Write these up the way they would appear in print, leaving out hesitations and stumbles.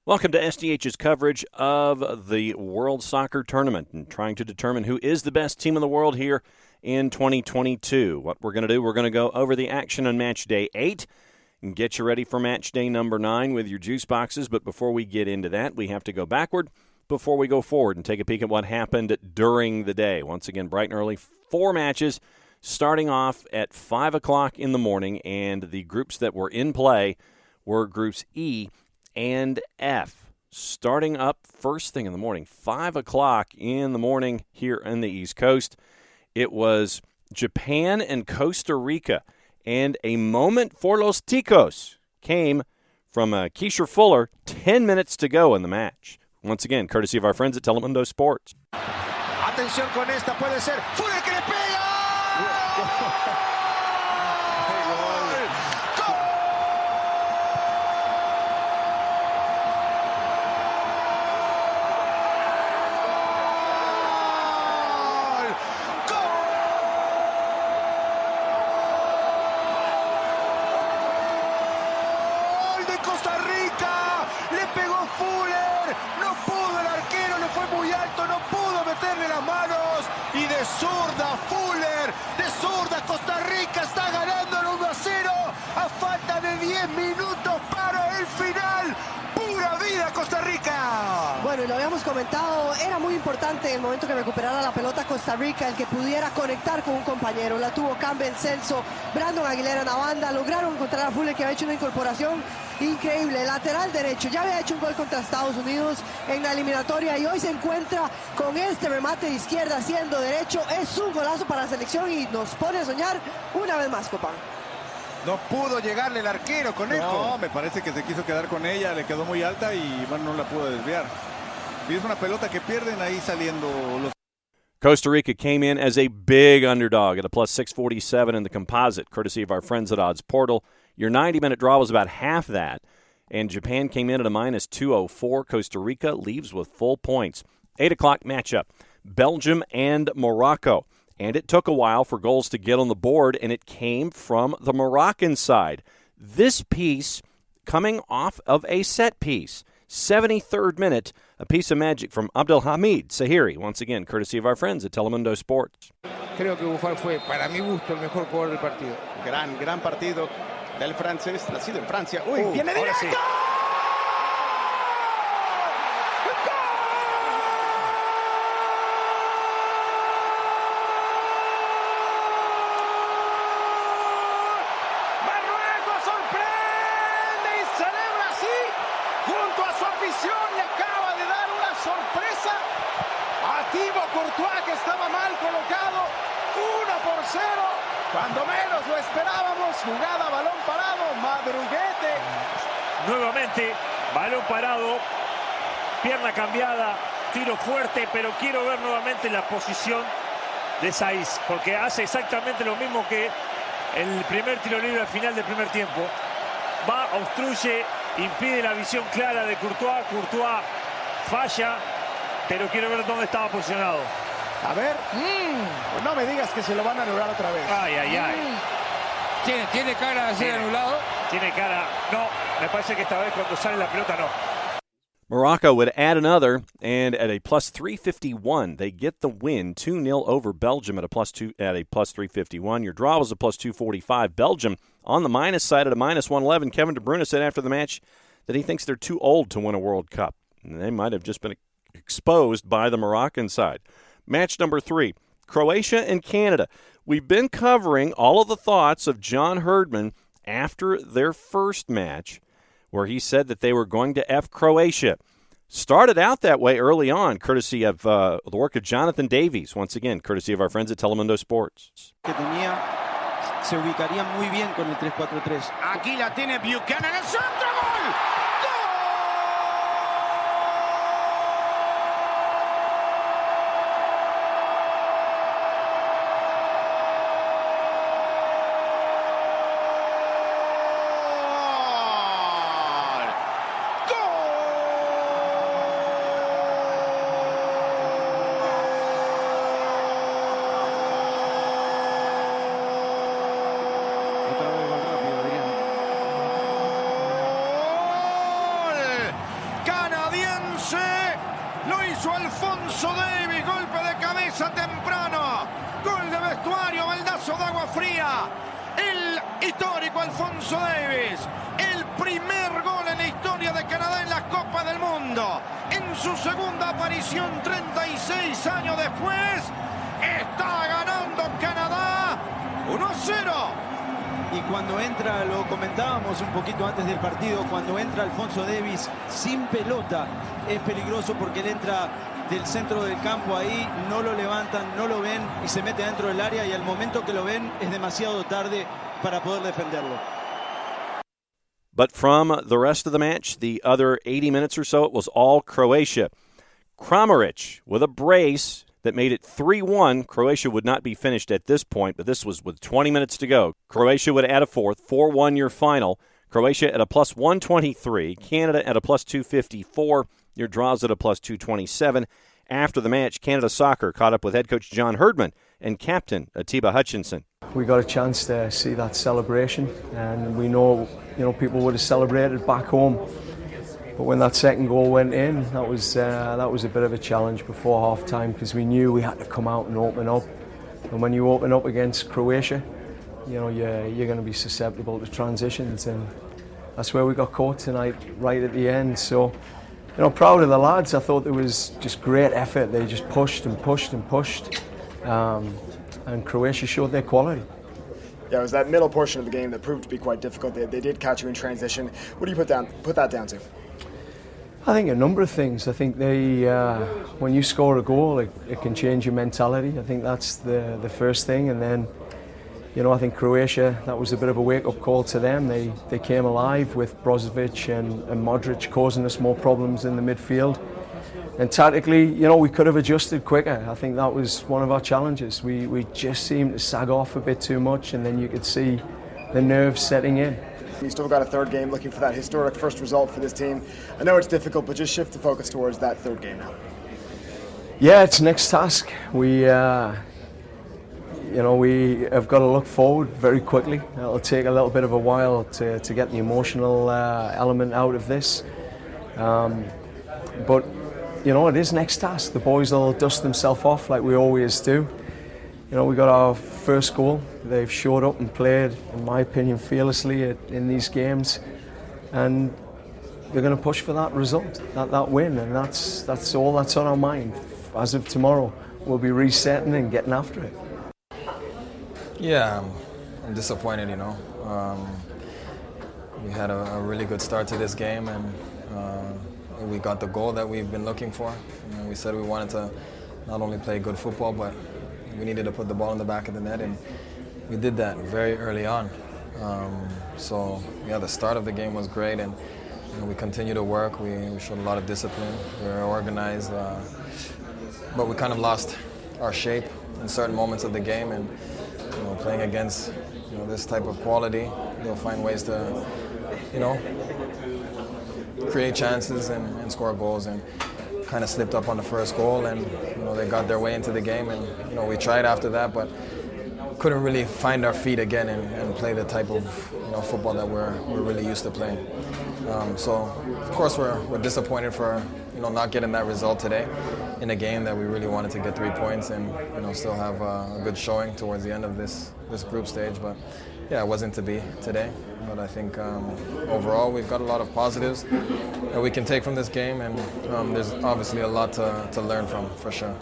Welcome to SDH's coverage of the World Soccer Tournament and trying to determine who is the best team in the world here in 2022. What we're going to do, we're going to go over the action on match day 8 and get you ready for match day number 9 with your juice boxes. But before we get into that, we have to go backward before we go forward and take a peek at what happened during the day. Once again, bright and early, 4 matches starting off at 5 o'clock in the morning, and the groups that were in play were groups E and F. Starting up first thing in the morning, 5 o'clock in the morning here in the East Coast, it was Japan and Costa Rica. And a moment for los ticos came from Keisha Fuller, 10 minutes to go in the match. Once again, courtesy of our friends at Telemundo Sports. Atención con esta, puede ser Fuller que le pega. Y de zurda Fuller, de zurda Costa Rica está ganando el 1-0 a falta de 10 minutos para el final. ¡Pura vida Costa Rica! Bueno, y lo habíamos comentado, era muy importante en el momento que recuperara la pelota Costa Rica, el que pudiera conectar con un compañero. La tuvo Campbell Celso, Brandon Aguilera en la banda, lograron encontrar a Fuller, que había hecho una incorporación increíble, lateral derecho, ya había hecho un gol contra Estados Unidos en la eliminatoria y hoy se encuentra con este remate de izquierda siendo derecho. Es un golazo para la selección y nos pone a soñar una vez más, Copán. No pudo llegarle el arquero con esto. No, me parece que se quiso quedar con ella, le quedó muy alta y bueno, no la pudo desviar. Y es una pelota que pierden ahí saliendo los... Costa Rica came in as a big underdog at a plus 647 in the composite, courtesy of our friends at Odds Portal. Your 90-minute draw was about half that, and Japan came in at a minus 204. Costa Rica leaves with full points. 8 o'clock matchup, Belgium and Morocco. And it took a while for goals to get on the board, and it came from the Moroccan side. This piece coming off of a set piece. 73rd minute, a piece of magic from Abdelhamid Sahiri, once again, courtesy of our friends at Telemundo Sports. Creo que Buffal fue, para mi gusto, el mejor jugador del partido. Gran partido del francés, nacido en Francia. Uy, viene directo. Sí. Cuando menos lo esperábamos, jugada, balón parado, madruguete. Nuevamente, balón parado, pierna cambiada, tiro fuerte, pero quiero ver nuevamente la posición de Saiz, porque hace exactamente lo mismo que el primer tiro libre al final del primer tiempo. Va, obstruye, impide la visión clara de Courtois, Courtois falla, pero quiero ver dónde estaba posicionado. A ver, pues no me digas que se lo van a anular otra vez. Ay. ¿Tiene cara de ser anulado? Tiene cara, no, me parece que esta vez cuando sale la pelota no. Morocco would add another, and at a plus 351, they get the win, 2-0 over Belgium at a plus 351. Your draw was a plus 245. Belgium on the minus side at a minus 111. Kevin De Bruyne said after the match that he thinks they're too old to win a World Cup. And they might have just been exposed by the Moroccan side. Match number 3, Croatia and Canada. We've been covering all of the thoughts of John Herdman after their first match, where he said that they were going to F Croatia. Started out that way early on, courtesy of the work of Jonathan Davies, once again, courtesy of our friends at Telemundo Sports. Que tenía, se ubicaría muy bien con el 3-4-3. Aquí la tiene Buchanan, el centro, gol. Lo hizo Alfonso Davies, golpe de cabeza temprano, gol de vestuario, baldazo de agua fría. El histórico Alfonso Davies, el primer gol en la historia de Canadá en la Copa del Mundo. En su segunda aparición, 36 años después, está ganando Canadá 1-0. Y cuando entra, lo comentábamos un poquito antes del partido, cuando entra Alfonso Davies sin pelota, es peligroso porque él entra del centro del campo ahí, no lo levantan, no lo ven y se mete dentro del área, y al momento que lo ven es demasiado tarde para poder defenderlo. But from the rest of the match, the other 80 minutes or so, it was all Croatia. Kramaric with a brace that made it 3-1. Croatia would not be finished at this point, but this was with 20 minutes to go. Croatia would add a fourth, 4-1 your final. Croatia at a plus 123, Canada at a plus 254, your draws at a plus 227. After the match, Canada Soccer caught up with head coach John Herdman and captain Atiba Hutchinson. We got a chance to see that celebration, and we know, people would have celebrated back home. But when that second goal went in, that was a bit of a challenge before half-time, because we knew we had to come out and open up. And when you open up against Croatia, you're going to be susceptible to transitions, and that's where we got caught tonight, right at the end. So, proud of the lads. I thought there was just great effort. They just pushed and pushed and pushed, and Croatia showed their quality. Yeah, it was that middle portion of the game that proved to be quite difficult. They did catch you in transition. What do you put that down to? I think a number of things. I think when you score a goal, it can change your mentality. I think that's the first thing, and then, I think Croatia, that was a bit of a wake-up call to them. They came alive with Brozovic and Modric causing us more problems in the midfield. And tactically, we could have adjusted quicker. I think that was one of our challenges. We just seemed to sag off a bit too much, and then you could see the nerves setting in. You still got a third game, looking for that historic first result for this team. I know it's difficult, but just shift the focus towards that third game now. Yeah, it's next task. We have got to look forward very quickly. It'll take a little bit of a while to get the emotional element out of this. But, it is next task. The boys will dust themselves off like we always do. We got our first goal. They've showed up and played, in my opinion, fearlessly in these games, and they're going to push for that result, that win, and that's all that's on our mind. As of tomorrow, we'll be resetting and getting after it. Yeah, I'm disappointed. We had a really good start to this game, and we got the goal that we've been looking for. We said we wanted to not only play good football, but we needed to put the ball in the back of the net, and we did that very early on. The start of the game was great, and we continued to work. We showed a lot of discipline. We were organized, but we kind of lost our shape in certain moments of the game. And playing against this type of quality, they'll find ways to create chances and score goals. And kind of slipped up on the first goal, and they got their way into the game, and we tried after that, but couldn't really find our feet again and play the type of football that we're really used to playing. So of course we're disappointed for not getting that result today in a game that we really wanted to get 3 points and still have a good showing towards the end of this group stage. But yeah, it wasn't to be today. But I think overall we've got a lot of positives that we can take from this game, and there's obviously a lot to learn from, for sure.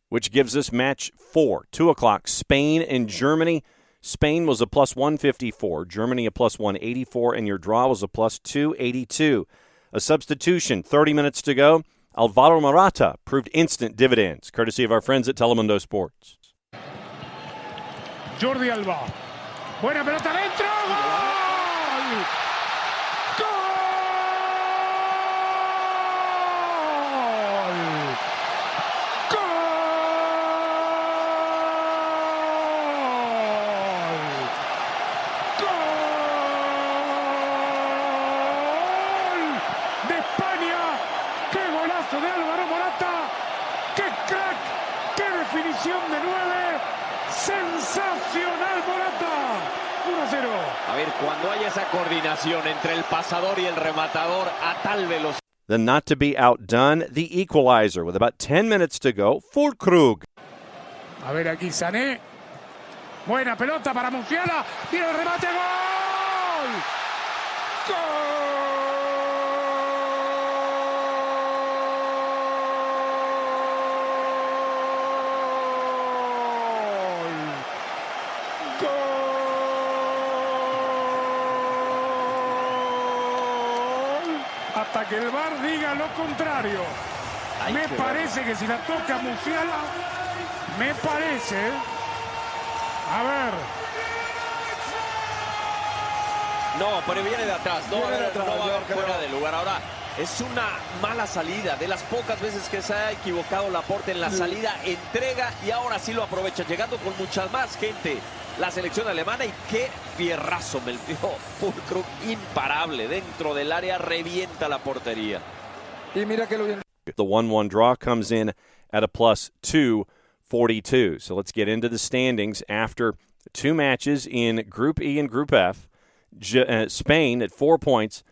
Which gives us match 4, 2 o'clock, Spain and Germany. Spain was a plus 154, Germany a plus 184, and your draw was a plus 282. A substitution, 30 minutes to go. Alvaro Morata proved instant dividends, courtesy of our friends at Telemundo Sports. Jordi Alba. Buena pelota dentro. ¡Gol! De Álvaro Morata, qué crack, qué definición de 9, sensacional Morata, 1-0. A ver, cuando hay esa coordinación entre el pasador y el rematador a tal velocidad. the not-to-be outdone, the equalizer with about 10 minutes to go, Fulkrug. A ver aquí Sané. Buena pelota para Musiala. Viene el remate. ¡Gol! ¡Gol! Hasta que el VAR diga lo contrario. Me parece que si la toca Musiala, me parece. A ver. No, pero viene de atrás. No va a haber fuera de lugar. Ahora, es una mala salida. De las pocas veces que se ha equivocado Laporte en la salida, entrega y ahora sí lo aprovecha. Llegando con mucha más gente la selección alemana y qué fierrazo me dio Fulkrug, imparable dentro del área, revienta la portería. Y mira que lo bien. The 1-1 draw comes in at a plus 242. So let's get into the standings after two matches in Group E and Group F. Spain at 4 points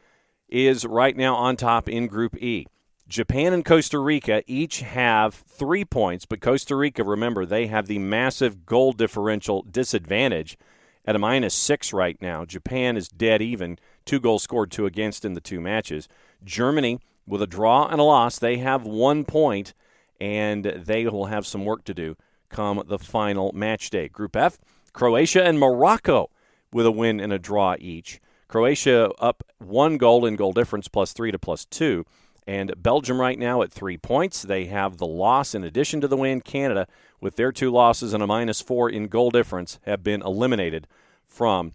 is right now on top in Group E. Japan and Costa Rica each have 3 points, but Costa Rica, remember, they have the massive goal differential disadvantage at a -6 right now. Japan is dead even, 2 goals scored, 2 against in the 2 matches. Germany, with a draw and a loss, they have 1 point, and they will have some work to do come the final match day. Group F, Croatia and Morocco with a win and a draw each. Croatia up 1 goal in goal difference, +3 to +2. And Belgium right now at 3 points. They have the loss in addition to the win. Canada, with their 2 losses and a -4 in goal difference, have been eliminated from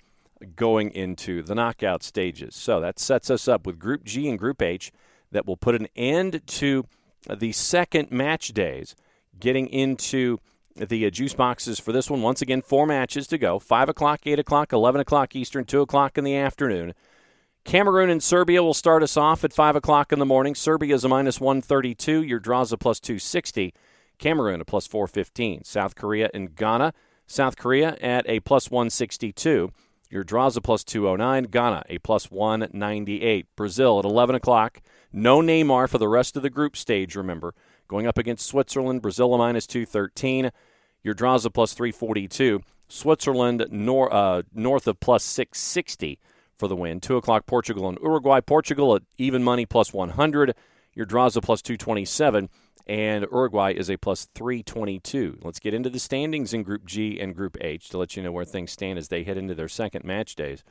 going into the knockout stages. So that sets us up with Group G and Group H that will put an end to the second match days, getting into the juice boxes for this one. Once again, 4 matches to go, 5 o'clock, 8 o'clock, 11 o'clock Eastern, 2 o'clock in the afternoon. Cameroon and Serbia will start us off at 5 o'clock in the morning. Serbia is a -132. Your draw's a +260. Cameroon a +415. South Korea and Ghana. South Korea at a +162. Your draw's a +209. Ghana a +198. Brazil at 11 o'clock. No Neymar for the rest of the group stage, remember. Going up against Switzerland. Brazil a -213. Your draw's a +342. Switzerland north of +660. For the win. 2 o'clock, Portugal and Uruguay. Portugal at even money, +100. Your draw's a +227, and Uruguay is a +322. Let's get into the standings in Group G and Group H to let you know where things stand as they head into their second match days.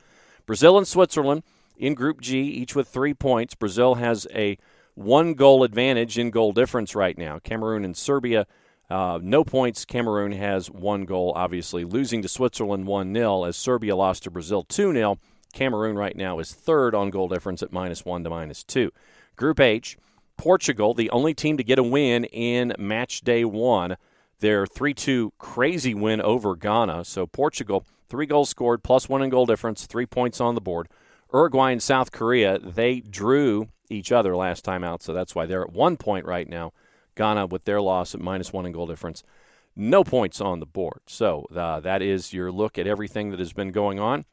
Brazil and Switzerland in Group G, each with 3 points. Brazil has a 1-goal advantage in goal difference right now. Cameroon and Serbia, no points. Cameroon has 1 goal, obviously, losing to Switzerland 1-0 as Serbia lost to Brazil 2-0. Cameroon right now is third on goal difference at -1 to -2. Group H, Portugal, the only team to get a win in match day 1. Their 3-2 crazy win over Ghana. So Portugal, 3 goals scored, +1 in goal difference, 3 points on the board. Uruguay and South Korea, they drew each other last time out, so that's why they're at 1 point right now. Ghana with their loss at -1 in goal difference. No points on the board. So that is your look at everything that has been going on.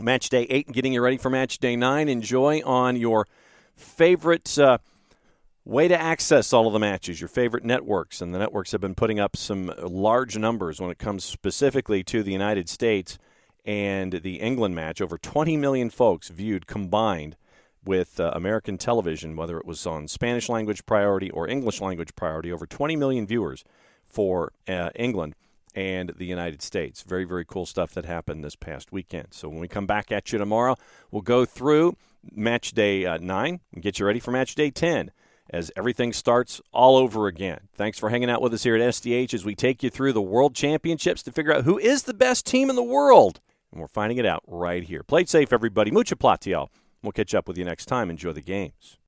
Match day 8, getting you ready for match day 9. Enjoy on your favorite way to access all of the matches, your favorite networks. And the networks have been putting up some large numbers when it comes specifically to the United States and the England match. Over 20 million folks viewed combined with American television, whether it was on Spanish language priority or English language priority. Over 20 million viewers for England and the United States. Very, very cool stuff that happened this past weekend. So when we come back at you tomorrow, we'll go through match day 9 and get you ready for match day 10 as everything starts all over again. Thanks for hanging out with us here at SDH as we take you through the World Championships to figure out who is the best team in the world. And we're finding it out right here. Play it safe, everybody. Mucha platiel. We'll catch up with you next time. Enjoy the games.